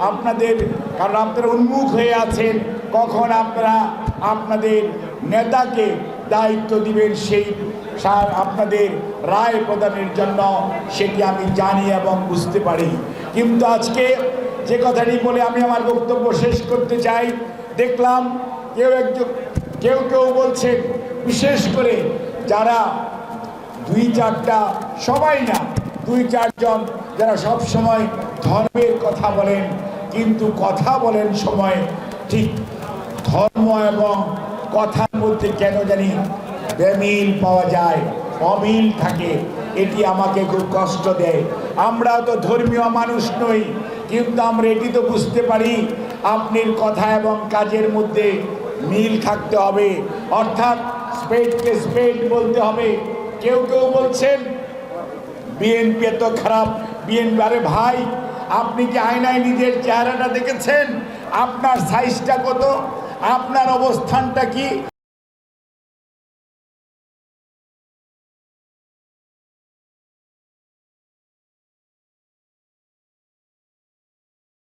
আপনাদের, কারণ আপনারা উন্মুখ হয়ে আছেন কখন আপনারা আপনাদের নেতাকে দায়িত্ব দিবেন সেই আপনাদের রায় প্রদানের জন্য, সেটি আমি জানি এবং বুঝতে পারি। কিন্তু আজকে যে কথাটি বলে আমি আমার বক্তব্য শেষ করতে চাই, দেখলাম কেউ বলছেন, বিশেষ করে যারা দুই চারটা, সবাই না, দুই চারজন যারা সব সময় ধর্মের কথা বলেন, কিন্তু কথা বলেন সময় ঠিক ধর্ম এবং কথার মধ্যে কেন জানি বেমিল পাওয়া যায়, অমিল থাকে। এটি আমাকে খুব কষ্ট দেয়। আমরা তো ধর্মীয় মানুষ নই, কিন্তু আমরা এটি তো বুঝতে পারি আপনার কথা এবং কাজের মধ্যে মিল থাকতে হবে, অর্থাৎ স্পেডকে স্পেড বলতে হবে। কেউ বলছেন বিএনপি এত খারাপ, বিএনপি, আরে ভাই আপনি কি আয়নায় নিজের চেহারাটা দেখেছেন? আপনার সাইজটা কত? আপনার অবস্থানটা কি?